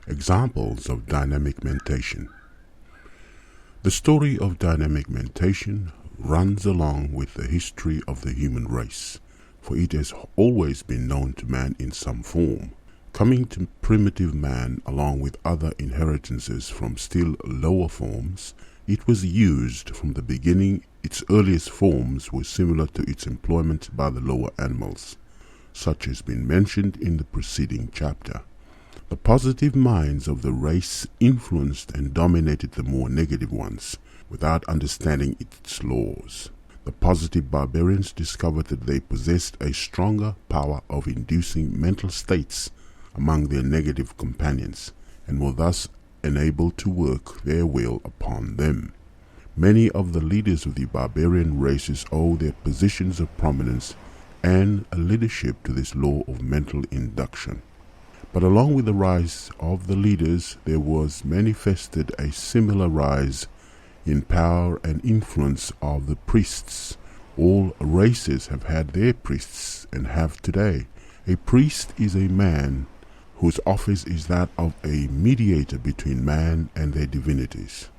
Examples of dynamic mentation. The story of dynamic mentation runs along with the history of the human race, for it has always been known to man in some form. Coming to primitive man along with other inheritances from still lower forms, it was used from the beginning. Its earliest forms were similar to its employment by the lower animals, such as been mentioned in the preceding chapter. The positive minds of the race influenced and dominated the more negative ones, without understanding its laws. The positive barbarians discovered that they possessed a stronger power of inducing mental states among their negative companions, and were thus enabled to work their will upon them. Many of the leaders of the barbarian races owe their positions of prominence and leadership to this law of mental induction. But along with the rise of the leaders, there was manifested a similar rise in power and influence of the priests. All races have had their priests and have today. A priest is a man whose office is that of a mediator between man and their divinities,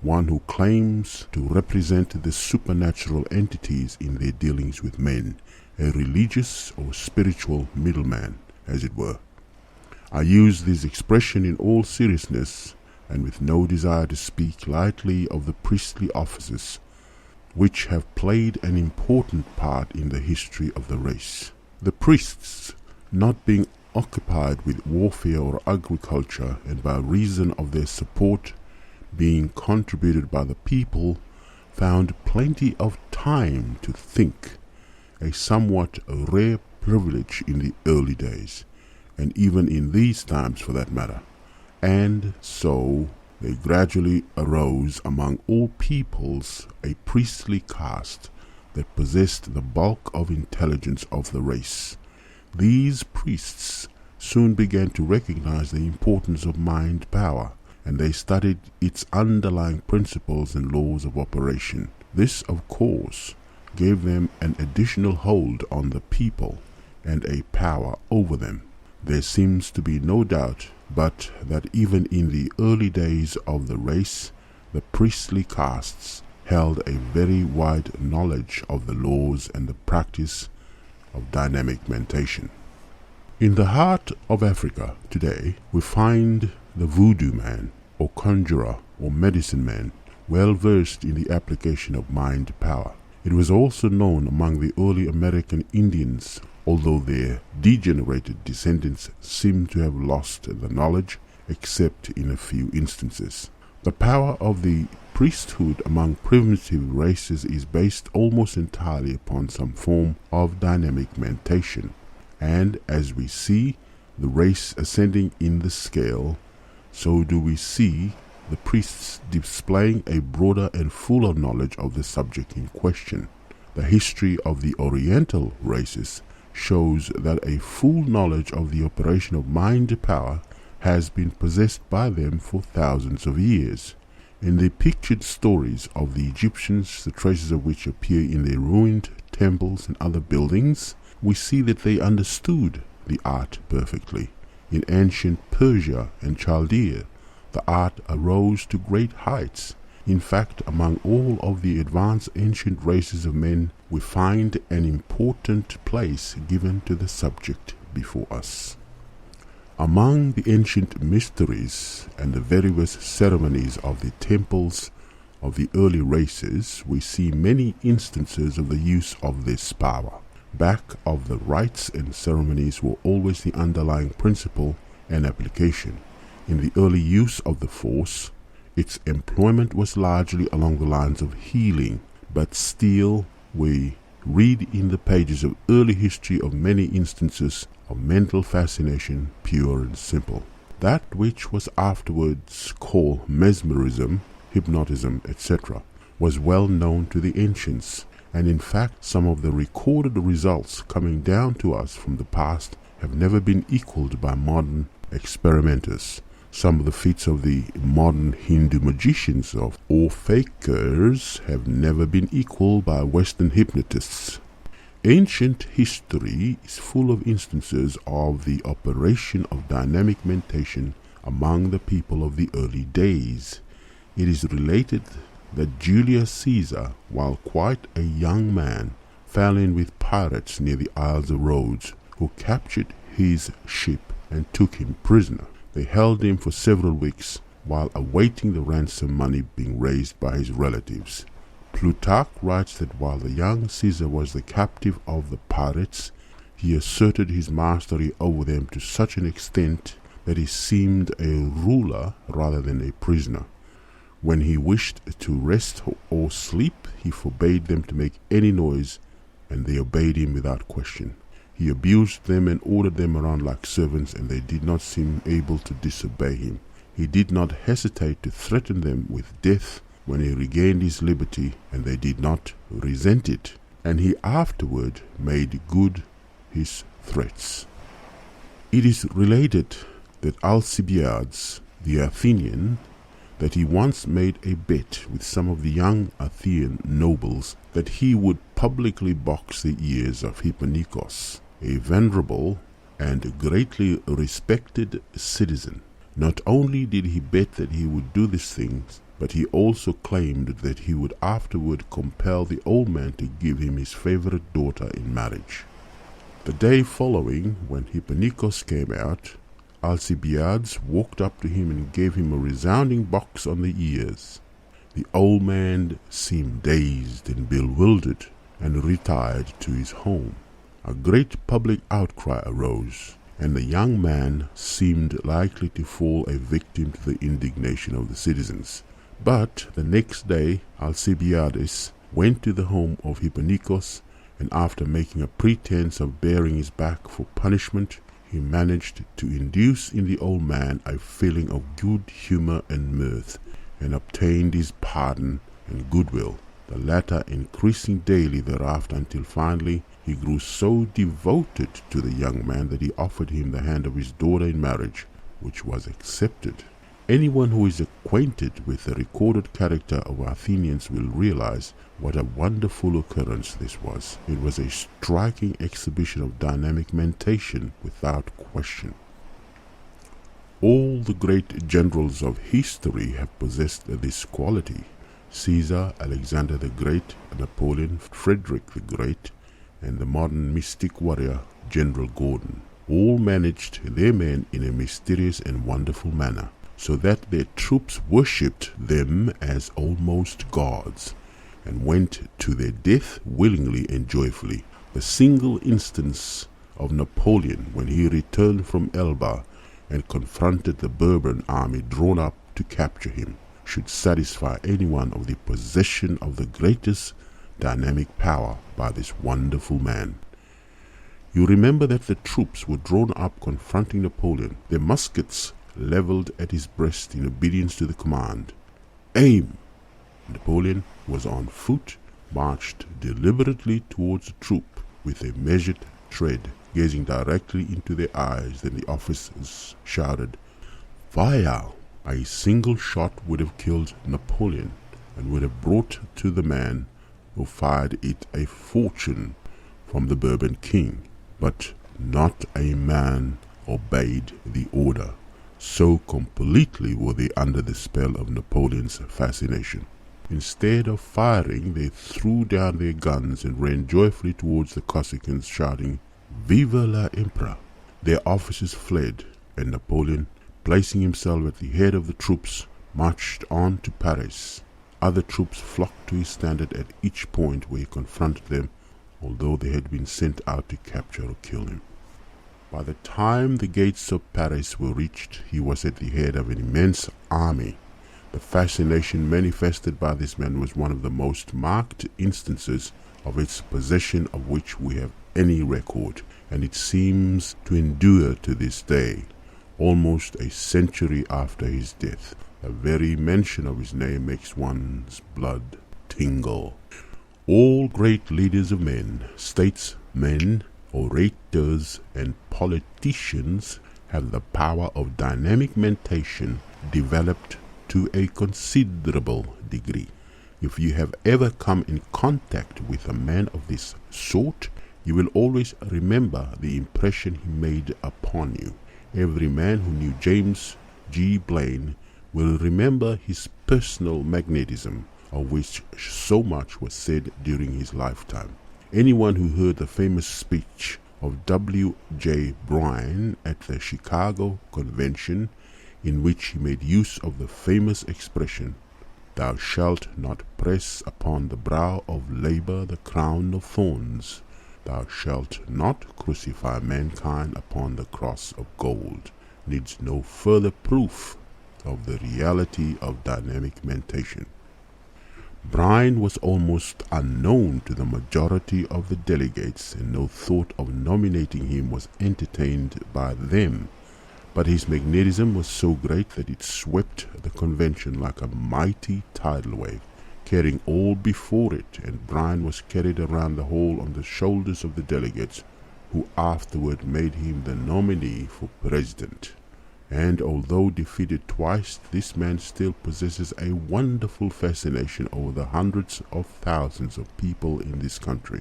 one who claims to represent the supernatural entities in their dealings with men, a religious or spiritual middleman, as it were. I use this expression in all seriousness and with no desire to speak lightly of the priestly offices, which have played an important part in the history of the race. The priests, not being occupied with warfare or agriculture, and by reason of their support being contributed by the people, found plenty of time to think, a somewhat rare privilege in the early days, and even in these times for that matter. And so there gradually arose among all peoples a priestly caste that possessed the bulk of intelligence of the race. These priests soon began to recognize the importance of mind power, and they studied its underlying principles and laws of operation. This, of course, gave them an additional hold on the people and a power over them. There seems to be no doubt but that even in the early days of the race, the priestly castes held a very wide knowledge of the laws and the practice of dynamic mentation. In the heart of Africa today, we find the voodoo man, or conjurer, or medicine man, well versed in the application of mind power. It was also known among the early American Indians, although their degenerated descendants seem to have lost the knowledge, except in a few instances. The power of the priesthood among primitive races is based almost entirely upon some form of dynamic mentation, and as we see the race ascending in the scale, so do we see the priests displaying a broader and fuller knowledge of the subject in question. The history of the Oriental races shows that a full knowledge of the operation of mind power has been possessed by them for thousands of years. In the pictured stories of the Egyptians, the traces of which appear in their ruined temples and other buildings, we see that they understood the art perfectly. In ancient Persia and Chaldea, the art arose to great heights. In fact, among all of the advanced ancient races of men, we find an important place given to the subject before us. Among the ancient mysteries and the various ceremonies of the temples of the early races, we see many instances of the use of this power. Back of the rites and ceremonies were always the underlying principle and application. In the early use of the force, its employment was largely along the lines of healing, but still we read in the pages of early history of many instances of mental fascination, pure and simple. That which was afterwards called mesmerism, hypnotism, etc., was well known to the ancients, and in fact some of the recorded results coming down to us from the past have never been equaled by modern experimenters. Some of the feats of the modern Hindu magicians or fakers have never been equaled by Western hypnotists. Ancient history is full of instances of the operation of dynamic mentation among the people of the early days. It is related that Julius Caesar, while quite a young man, fell in with pirates near the Isles of Rhodes, who captured his ship and took him prisoner. They held him for several weeks while awaiting the ransom money being raised by his relatives. Plutarch writes that while the young Caesar was the captive of the pirates, he asserted his mastery over them to such an extent that he seemed a ruler rather than a prisoner. When he wished to rest or sleep, he forbade them to make any noise, and they obeyed him without question. He abused them and ordered them around like servants, and they did not seem able to disobey him. He did not hesitate to threaten them with death when he regained his liberty, and they did not resent it, and he afterward made good his threats. It is related that Alcibiades, the Athenian, that he once made a bet with some of the young Athenian nobles that he would publicly box the ears of Hipponikos, a venerable and greatly respected citizen. Not only did he bet that he would do these things, but he also claimed that he would afterward compel the old man to give him his favorite daughter in marriage. The day following, when Hipponikos came out, Alcibiades walked up to him and gave him a resounding box on the ears. The old man seemed dazed and bewildered and retired to his home. A great public outcry arose, and the young man seemed likely to fall a victim to the indignation of the citizens. But the next day Alcibiades went to the home of Hipponikos, and after making a pretense of baring his back for punishment, he managed to induce in the old man a feeling of good humor and mirth, and obtained his pardon and goodwill, the latter increasing daily thereafter until finally he grew so devoted to the young man that he offered him the hand of his daughter in marriage, which was accepted. Anyone who is acquainted with the recorded character of Athenians will realize what a wonderful occurrence this was. It was a striking exhibition of dynamic mentation without question. All the great generals of history have possessed this quality. Caesar, Alexander the Great, Napoleon, Frederick the Great, and the modern mystic warrior General Gordon, all managed their men in a mysterious and wonderful manner, so that their troops worshipped them as almost gods, and went to their death willingly and joyfully. The single instance of Napoleon, when he returned from Elba and confronted the Bourbon army drawn up to capture him, should satisfy anyone of the possession of the greatest dynamic power by this wonderful man. You remember that the troops were drawn up confronting Napoleon, their muskets leveled at his breast in obedience to the command, "Aim!" Napoleon was on foot, marched deliberately towards the troop with a measured tread, gazing directly into their eyes. Then the officers shouted, "Fire!" A single shot would have killed Napoleon, and would have brought to the man who fired it a fortune from the Bourbon king. But not a man obeyed the order. So completely were they under the spell of Napoleon's fascination. Instead of firing, they threw down their guns and ran joyfully towards the Corsicans, shouting, "Viva la Emperor!" Their officers fled, and Napoleon, placing himself at the head of the troops, marched on to Paris. Other troops flocked to his standard at each point where he confronted them, although they had been sent out to capture or kill him. By the time the gates of Paris were reached, he was at the head of an immense army. The fascination manifested by this man was one of the most marked instances of its possession of which we have any record, and it seems to endure to this day, almost a century after his death. The very mention of his name makes one's blood tingle. All great leaders of men, statesmen, orators, and politicians have the power of dynamic mentation developed to a considerable degree. If you have ever come in contact with a man of this sort, you will always remember the impression he made upon you. Every man who knew James G. Blaine will remember his personal magnetism, of which so much was said during his lifetime. Anyone who heard the famous speech of W. J. Bryan at the Chicago Convention, in which he made use of the famous expression, "Thou shalt not press upon the brow of labor the crown of thorns. Thou shalt not crucify mankind upon the cross of gold," needs no further proof of the reality of dynamic mentation. Bryan was almost unknown to the majority of the delegates, and no thought of nominating him was entertained by them. But his magnetism was so great that it swept the convention like a mighty tidal wave, carrying all before it, and Bryan was carried around the hall on the shoulders of the delegates, who afterward made him the nominee for president. And although defeated twice, this man still possesses a wonderful fascination over the hundreds of thousands of people in this country,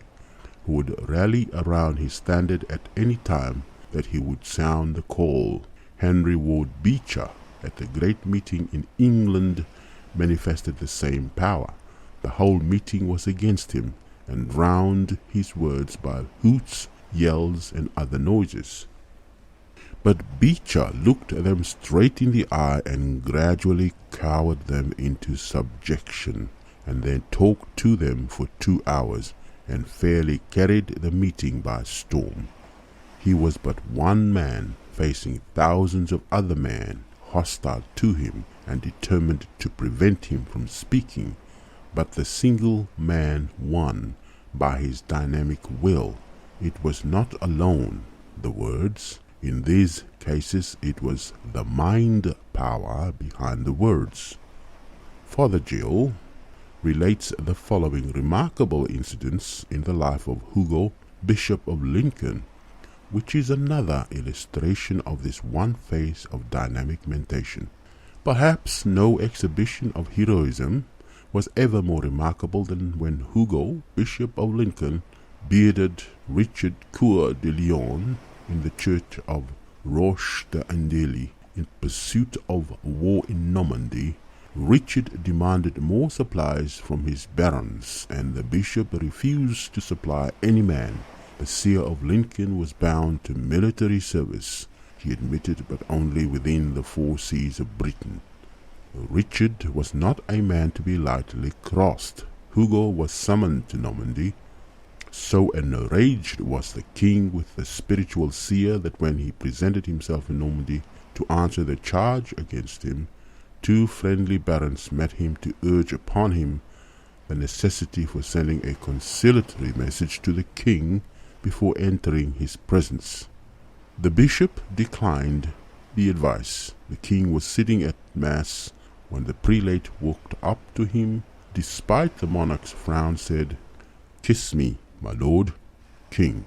who would rally around his standard at any time that he would sound the call. Henry Ward Beecher, at the great meeting in England, manifested the same power. The whole meeting was against him, and drowned his words by hoots, yells, and other noises. But Beecher looked them straight in the eye and gradually cowered them into subjection, and then talked to them for 2 hours, and fairly carried the meeting by storm. He was but one man, facing thousands of other men hostile to him and determined to prevent him from speaking, but the single man won by his dynamic will. It was not alone the words. In these cases, it was the mind power behind the words. Father Gill relates the following remarkable incidents in the life of Hugo, Bishop of Lincoln, which is another illustration of this one phase of dynamic mentation. Perhaps no exhibition of heroism was ever more remarkable than when Hugo, Bishop of Lincoln, bearded Richard Coeur de Lion in the church of Roche d'Andely in pursuit of war in Normandy. Richard demanded more supplies from his barons, and the bishop refused to supply any man. The seer of Lincoln was bound to military service, he admitted, but only within the 4 seas of Britain. Richard was not a man to be lightly crossed. Hugo was summoned to Normandy. So enraged was the king with the spiritual seer that when he presented himself in Normandy to answer the charge against him, 2 friendly barons met him to urge upon him the necessity for sending a conciliatory message to the king before entering his presence. The bishop declined the advice. The king was sitting at mass when the prelate walked up to him. Despite the monarch's frown, said, "Kiss me, my lord, king."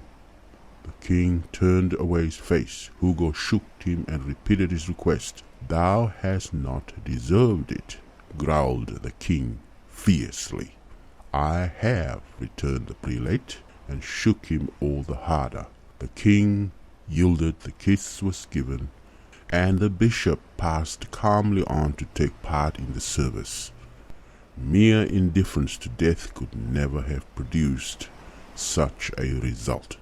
The king turned away his face. Hugo shook him and repeated his request. "Thou hast not deserved it," growled the king fiercely. "I have," returned the prelate, and shook him all the harder. The king yielded, the kiss was given, and the bishop passed calmly on to take part in the service. Mere indifference to death could never have produced such a result.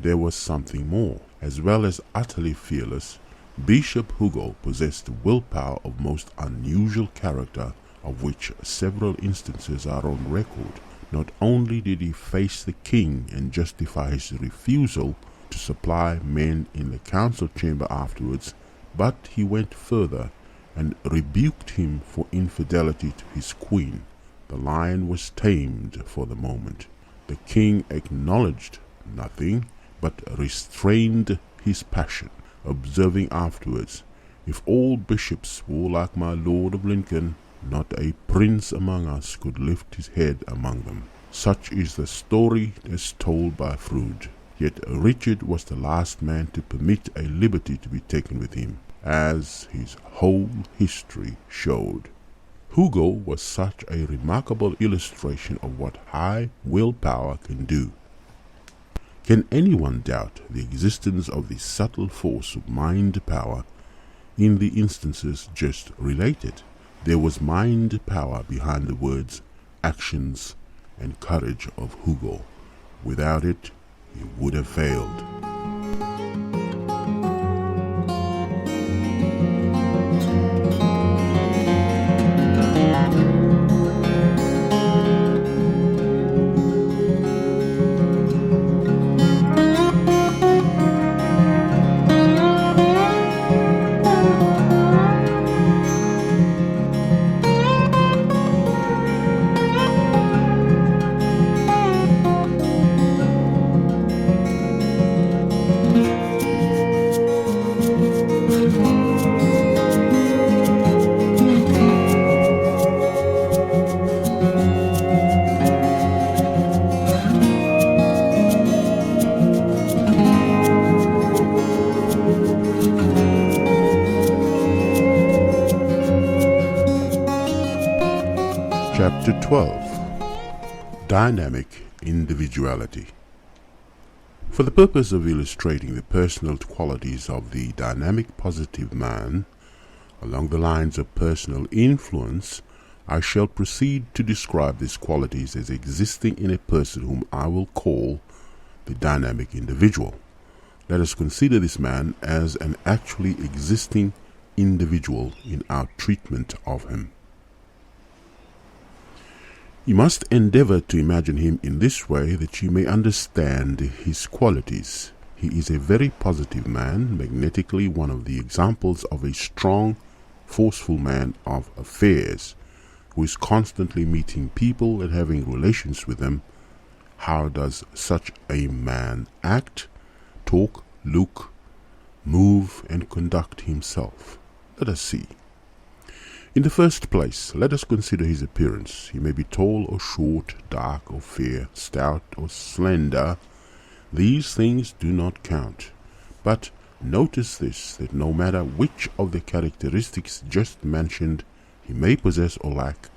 There was something more. As well as utterly fearless, Bishop Hugo possessed willpower of most unusual character, of which several instances are on record. Not only did he face the king and justify his refusal to supply men in the council chamber afterwards, but he went further and rebuked him for infidelity to his queen. The lion was tamed for the moment. The king acknowledged nothing, but restrained his passion, observing afterwards, "If all bishops swore like my Lord of Lincoln, not a prince among us could lift his head among them." Such is the story as told by Froude. Yet Richard was the last man to permit a liberty to be taken with him, as his whole history showed. Hugo was such a remarkable illustration of what high willpower can do. Can anyone doubt the existence of this subtle force of mind power in the instances just related. There was mind power behind the words, actions, and courage of Hugo. Without it, he would have failed. Chapter 12. Dynamic Individuality. For the purpose of illustrating the personal qualities of the dynamic positive man, along the lines of personal influence, I shall proceed to describe these qualities as existing in a person whom I will call the dynamic individual. Let us consider this man as an actually existing individual in our treatment of him. You must endeavor to imagine him in this way that you may understand his qualities. He is a very positive man, magnetically one of the examples of a strong, forceful man of affairs, who is constantly meeting people and having relations with them. How does such a man act, talk, look, move, and conduct himself? Let us see. In the first place, let us consider his appearance. He may be tall or short, dark or fair, stout or slender. These things do not count. But notice this, that no matter which of the characteristics just mentioned he may possess or lack,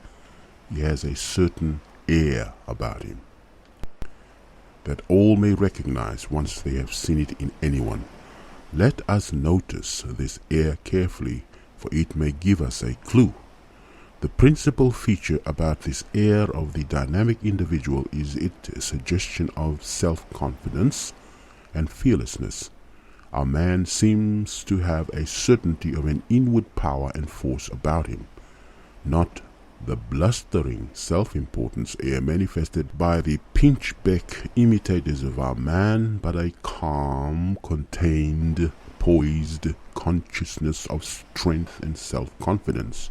he has a certain air about him that all may recognize once they have seen it in anyone. Let us notice this air carefully, for it may give us a clue. The principal feature about this air of the dynamic individual is its suggestion of self-confidence and fearlessness. Our man seems to have a certainty of an inward power and force about him, not the blustering self-importance air manifested by the pinchbeck imitators of our man, but a calm, contained, poised consciousness of strength and self-confidence.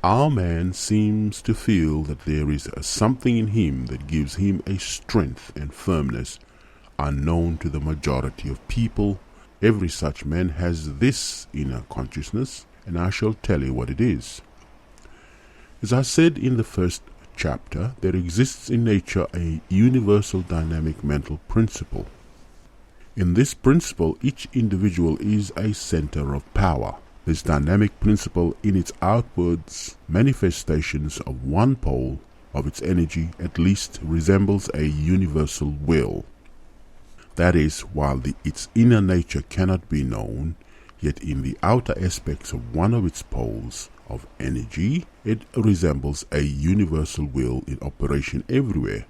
Our man seems to feel that there is something in him that gives him a strength and firmness unknown to the majority of people. Every such man has this inner consciousness, and I shall tell you what it is. As I said in the first chapter, there exists in nature a universal dynamic mental principle. In this principle, each individual is a center of power. This dynamic principle, in its outwards manifestations of one pole of its energy, at least resembles a universal will. That is, while its inner nature cannot be known, yet in the outer aspects of one of its poles of energy, it resembles a universal will in operation everywhere,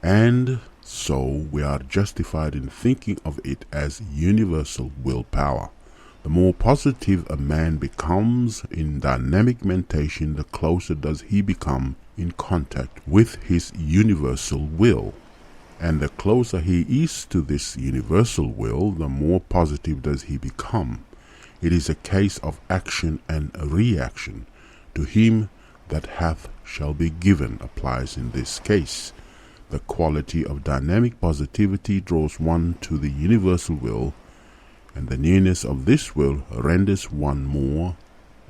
and so we are justified in thinking of it as universal willpower. The more positive a man becomes in dynamic mentation, the closer does he become in contact with his universal will. And the closer he is to this universal will, the more positive does he become. It is a case of action and reaction. To him that hath shall be given applies in this case. The quality of dynamic positivity draws one to the universal will, and the nearness of this will renders one more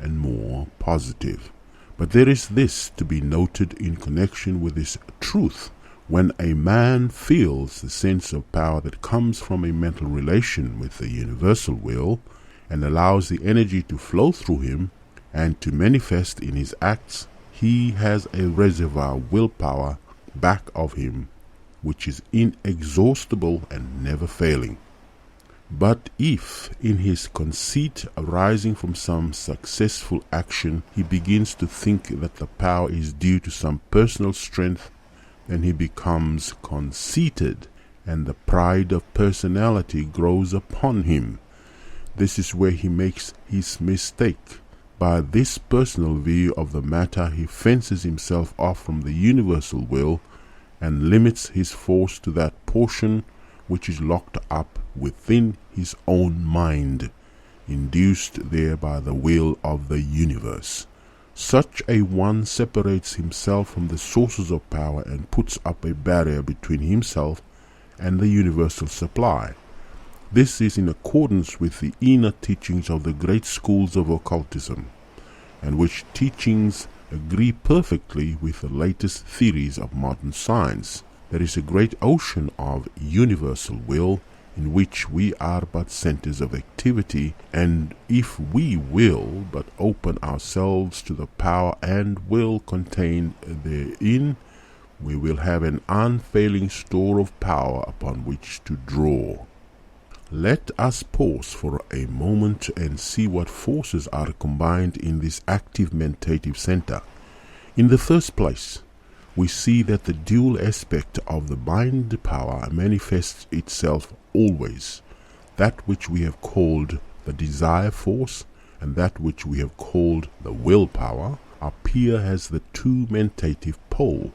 and more positive. But there is this to be noted in connection with this truth. When a man feels the sense of power that comes from a mental relation with the universal will, and allows the energy to flow through him and to manifest in his acts, he has a reservoir willpower back of him which is inexhaustible and never failing. But if, in his conceit arising from some successful action, he begins to think that the power is due to some personal strength, then he becomes conceited, and the pride of personality grows upon him. This is where he makes his mistake. By this personal view of the matter, he fences himself off from the universal will and limits his force to that portion which is locked up within his own mind, induced there by the will of the universe. Such a one separates himself from the sources of power and puts up a barrier between himself and the universal supply. This is in accordance with the inner teachings of the great schools of occultism, and which teachings agree perfectly with the latest theories of modern science. There is a great ocean of universal will in which we are but centers of activity, and if we will but open ourselves to the power and will contained therein, we will have an unfailing store of power upon which to draw. Let us pause for a moment and see what forces are combined in this active mentative center. In the first place, we see that the dual aspect of the mind power manifests itself always. That which we have called the desire force and that which we have called the willpower appear as the two mentative pole.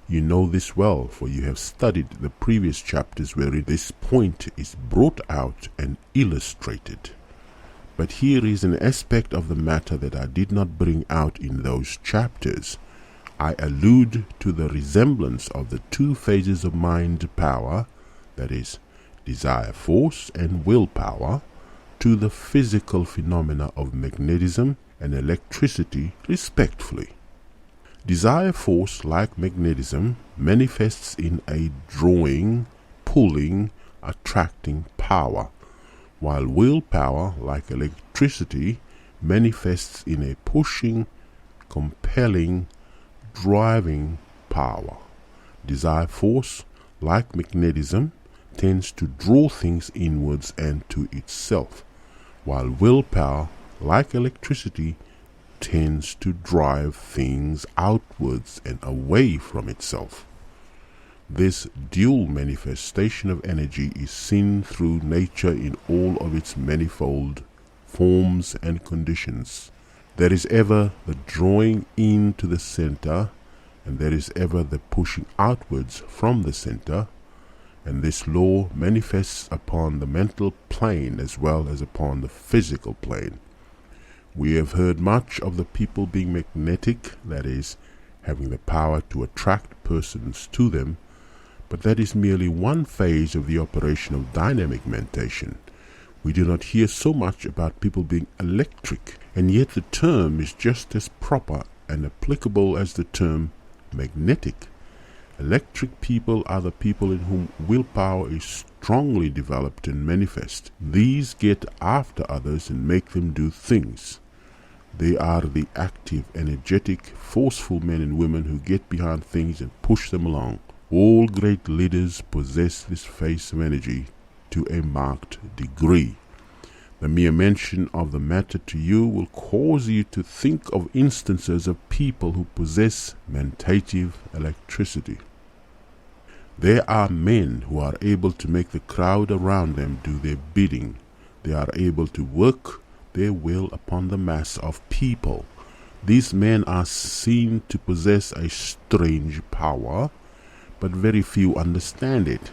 You know this well, for you have studied the previous chapters wherein this point is brought out and illustrated. But here is an aspect of the matter that I did not bring out in those chapters. I allude to the resemblance of the two phases of mind power, that is, desire force and willpower, to the physical phenomena of magnetism and electricity respectively. Desire force, like magnetism, manifests in a drawing, pulling, attracting power, while willpower, like electricity, manifests in a pushing, compelling, driving power. Desire force, like magnetism, tends to draw things inwards and to itself, while willpower, like electricity, tends to drive things outwards and away from itself. This dual manifestation of energy is seen through nature in all of its manifold forms and conditions. There is ever the drawing into the center, and there is ever the pushing outwards from the center, and this law manifests upon the mental plane as well as upon the physical plane. We have heard much of the people being magnetic, that is, having the power to attract persons to them, but that is merely one phase of the operation of dynamic mentation. We do not hear so much about people being electric, and yet the term is just as proper and applicable as the term magnetic. Electric people are the people in whom willpower is strongly developed and manifest. These get after others and make them do things. They are the active, energetic, forceful men and women who get behind things and push them along. All great leaders possess this phase of energy to a marked degree. The mere mention of the matter to you will cause you to think of instances of people who possess mentative electricity. There are men who are able to make the crowd around them do their bidding. They are able to work their will upon the mass of people. These men are seen to possess a strange power, but very few understand it.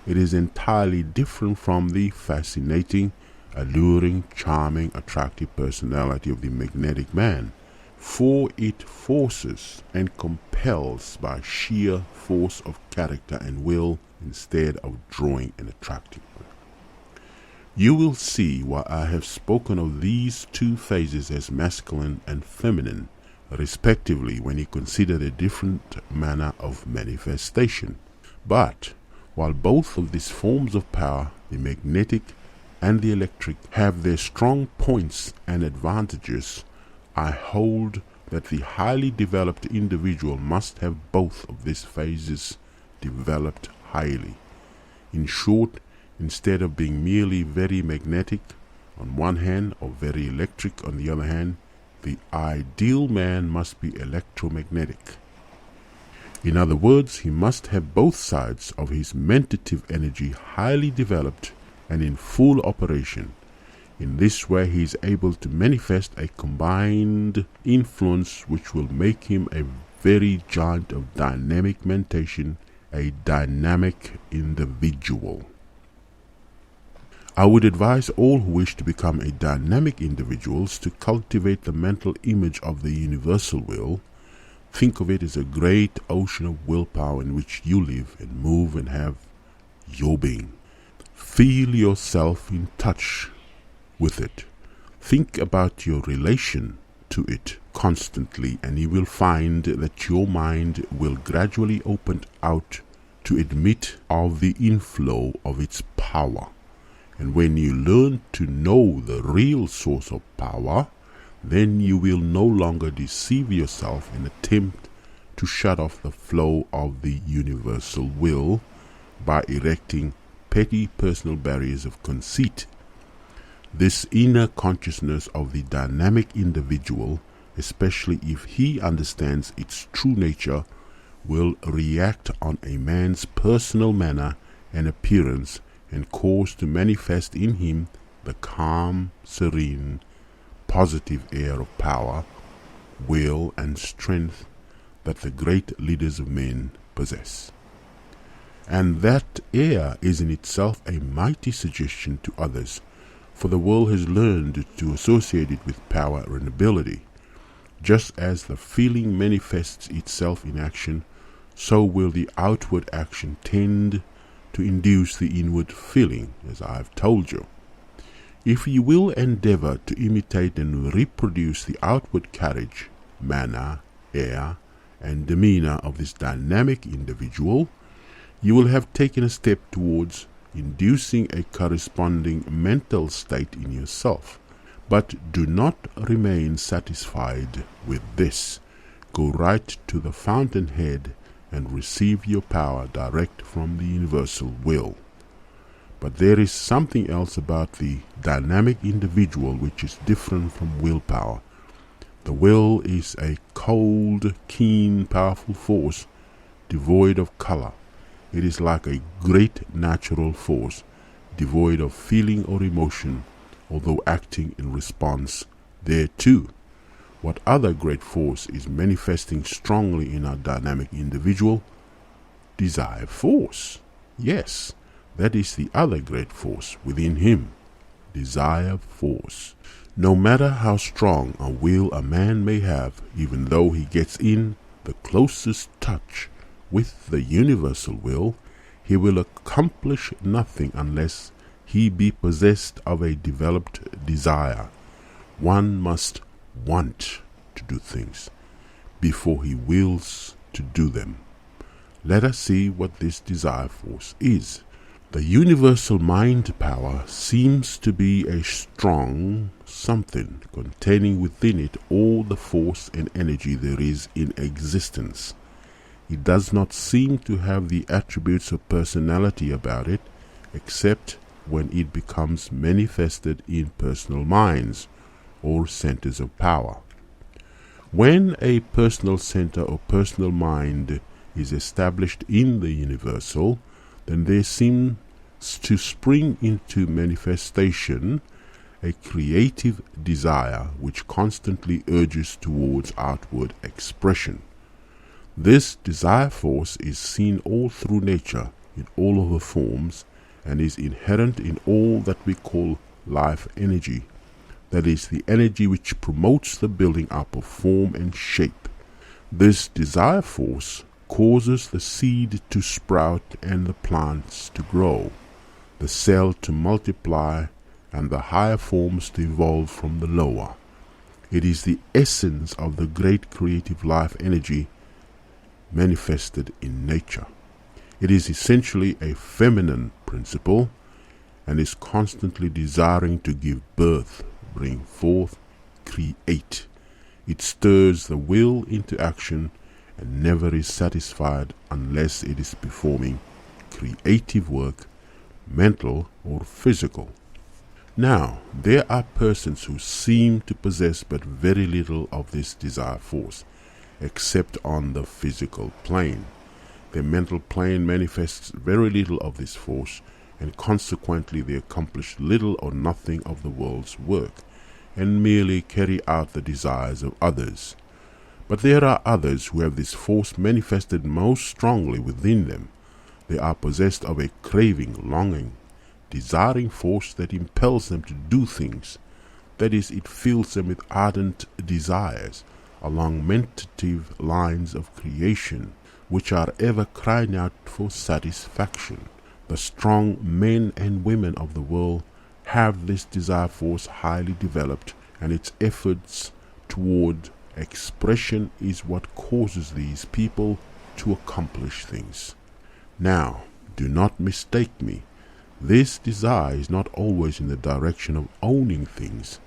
It is entirely different from the fascinating, alluring, charming, attractive personality of the magnetic man, for it forces and compels by sheer force of character and will instead of drawing and attracting. You will see why I have spoken of these two phases as masculine and feminine, respectively, when you consider the different manner of manifestation. But while both of these forms of power, the magnetic and the electric, have their strong points and advantages, I hold that the highly developed individual must have both of these phases developed highly. In short, Instead of being merely very magnetic on one hand or very electric on the other hand, the ideal man must be electromagnetic. In other words, he must have both sides of his mentative energy highly developed and in full operation. In this way, he is able to manifest a combined influence which will make him a very giant of dynamic mentation, a dynamic individual. I would advise all who wish to become a dynamic individuals to cultivate the mental image of the universal will. Think of it as a great ocean of willpower in which you live and move and have your being. Feel yourself in touch with it. Think about your relation to it constantly, and you will find that your mind will gradually open out to admit of the inflow of its power. And when you learn to know the real source of power, then you will no longer deceive yourself and attempt to shut off the flow of the universal will by erecting petty personal barriers of conceit. This inner consciousness of the dynamic individual, especially if he understands its true nature, will react on a man's personal manner and appearance and cause to manifest in him the calm, serene, positive air of power, will, and strength that the great leaders of men possess. And that air is in itself a mighty suggestion to others, for the world has learned to associate it with power and ability. Just as the feeling manifests itself in action, so will the outward action tend to induce the inward feeling, as I have told you. If you will endeavor to imitate and reproduce the outward carriage, manner, air, and demeanor of this dynamic individual, you will have taken a step towards inducing a corresponding mental state in yourself. But do not remain satisfied with this. Go right to the fountainhead and receive your power direct from the universal will. But there is something else about the dynamic individual which is different from willpower. The will is a cold, keen, powerful force devoid of color. It is like a great natural force, devoid of feeling or emotion, although acting in response thereto. What other great force is manifesting strongly in our dynamic individual? Desire force. Yes, that is the other great force within him. Desire force. No matter how strong a will a man may have, even though he gets in the closest touch with the universal will, he will accomplish nothing unless he be possessed of a developed desire. One must want to do things before he wills to do them. Let us see what this desire force is. The universal mind power seems to be a strong something containing within it all the force and energy there is in existence. It does not seem to have the attributes of personality about it, except when it becomes manifested in personal minds or centers of power. When a personal center or personal mind is established in the universal, then there seems to spring into manifestation a creative desire which constantly urges towards outward expression. This desire force is seen all through nature in all of her forms and is inherent in all that we call life energy. That is, the energy which promotes the building up of form and shape. This desire force causes the seed to sprout and the plants to grow, the cell to multiply, and the higher forms to evolve from the lower. It is the essence of the great creative life energy manifested in nature. It is essentially a feminine principle and is constantly desiring to give birth, bring forth, create. It stirs the will into action and never is satisfied unless it is performing creative work, mental, or physical. Now, there are persons who seem to possess but very little of this desire force, except on the physical plane. Their mental plane manifests very little of this force, and consequently they accomplish little or nothing of the world's work, and merely carry out the desires of others. But there are others who have this force manifested most strongly within them. They are possessed of a craving, longing, desiring force that impels them to do things. That is, it fills them with ardent desires along mentative lines of creation, which are ever crying out for satisfaction. The strong men and women of the world have this desire force highly developed, and its efforts toward expression is what causes these people to accomplish things. Now, do not mistake me. This desire is not always in the direction of owning things,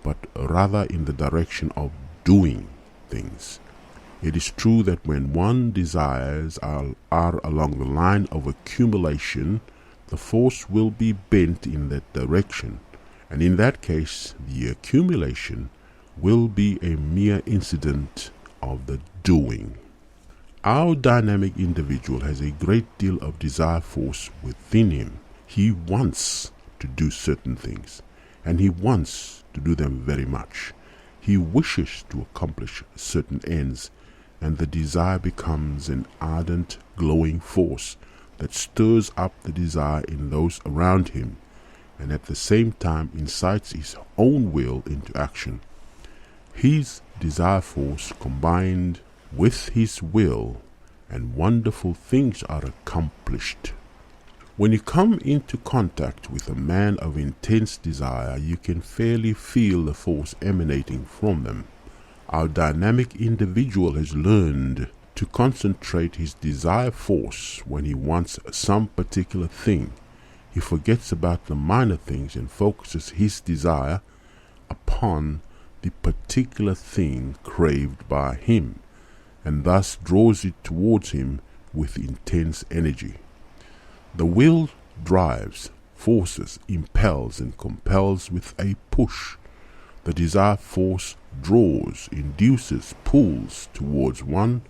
but rather in the direction of doing things. It is true that when one desires are along the line of accumulation, the force will be bent in that direction, and in that case the accumulation will be a mere incident of the doing. Our dynamic individual has a great deal of desire force within him. He wants to do certain things, and he wants to do them very much. He wishes to accomplish certain ends, and the desire becomes an ardent, glowing force that stirs up the desire in those around him, and at the same time incites his own will into action. His desire force combined with his will, and wonderful things are accomplished. When you come into contact with a man of intense desire, you can fairly feel the force emanating from them. Our dynamic individual has learned to concentrate his desire force when he wants some particular thing. He forgets about the minor things and focuses his desire upon the particular thing craved by him, and thus draws it towards him with intense energy. The will drives, forces, impels, and compels with a push. The desire force draws, induces, pulls towards one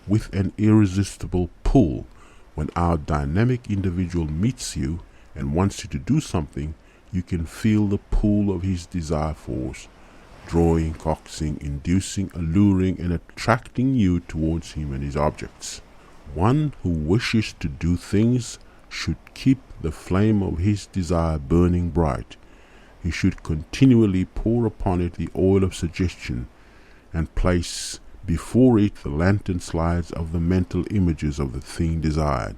with an irresistible pull. When our dynamic individual meets you and wants you to do something, you can feel the pull of his desire force, drawing, coaxing, inducing, alluring, and attracting you towards him and his objects. One who wishes to do things should keep the flame of his desire burning bright. He should continually pour upon it the oil of suggestion, and place before it the lantern slides of the mental images of the thing desired.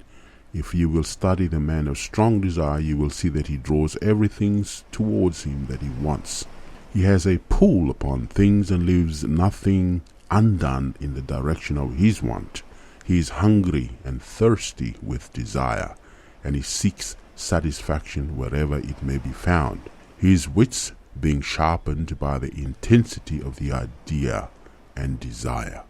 If you will study the man of strong desire, you will see that he draws everything towards him that he wants. He has a pull upon things and leaves nothing undone in the direction of his want. He is hungry and thirsty with desire, and he seeks satisfaction wherever it may be found, his wits being sharpened by the intensity of the idea and desire.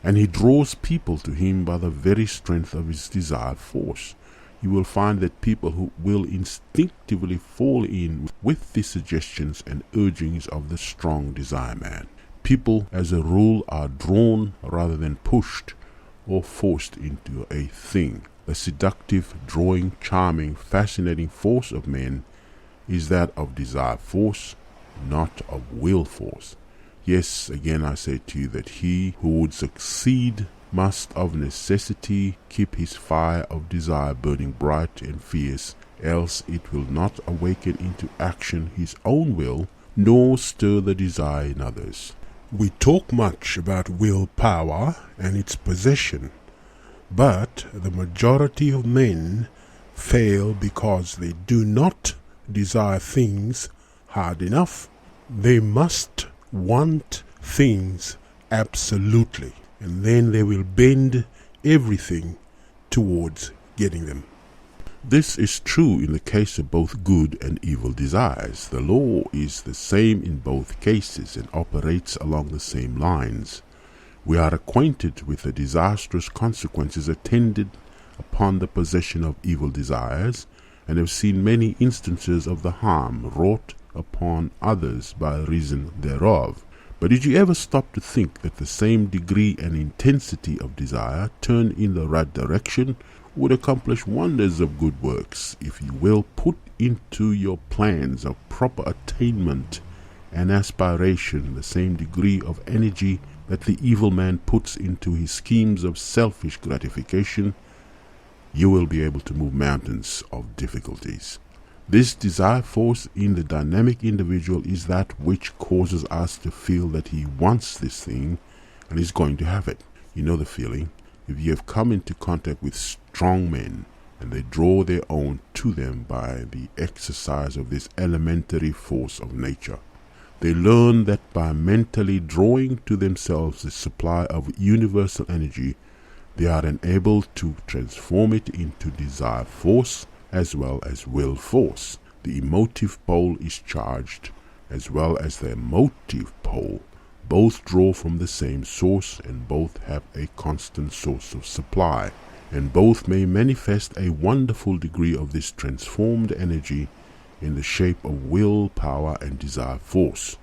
And he draws people to him by the very strength of his desire force. You will find that people who will instinctively fall in with the suggestions and urgings of the strong desire man. People, as a rule, are drawn rather than pushed or forced into a thing. The seductive, drawing, charming, fascinating force of men is that of desire force, not of will force. Yes, again I say to you that he who would succeed must of necessity keep his fire of desire burning bright and fierce, else it will not awaken into action his own will, nor stir the desire in others. We talk much about willpower and its possession, but the majority of men fail because they do not desire things hard enough. They must want things absolutely, and then they will bend everything towards getting them. This is true in the case of both good and evil desires. The law is the same in both cases and operates along the same lines. We are acquainted with the disastrous consequences attendant upon the possession of evil desires, and have seen many instances of the harm wrought upon others by reason thereof. But did you ever stop to think that the same degree and intensity of desire, turned in the right direction, would accomplish wonders of good works, if you will put into your plans of proper attainment and aspiration the same degree of energy that the evil man puts into his schemes of selfish gratification? You will be able to move mountains of difficulties. This desire force in the dynamic individual is that which causes us to feel that he wants this thing and is going to have it. You know the feeling. If you have come into contact with strong men and they draw their own to them by the exercise of this elementary force of nature, they learn that by mentally drawing to themselves the supply of universal energy, they are enabled to transform it into desire force as well as will force. The emotive pole is charged as well as the emotive pole. Both draw from the same source, and both have a constant source of supply, and both may manifest a wonderful degree of this transformed energy in the shape of will power and desire force.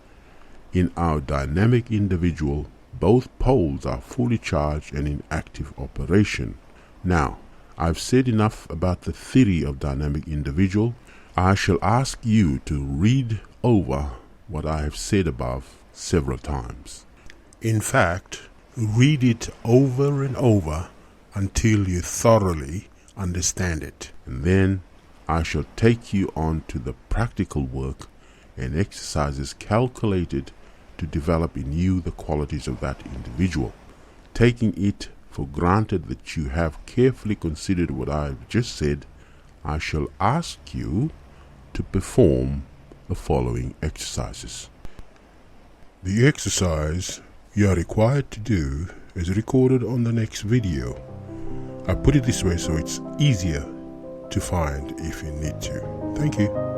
In our dynamic individual, both poles are fully charged and in active operation. Now, I've said enough about the theory of dynamic individual. I shall ask you to read over what I have said above several times. In fact, read it over and over until you thoroughly understand it. And then I shall take you on to the practical work and exercises calculated to develop in you the qualities of that individual. Taking it for granted that you have carefully considered what I have just said, I shall ask you to perform the following exercises. The exercise you are required to do is recorded on the next video. I put it this way so it's easier to find if you need to. Thank you.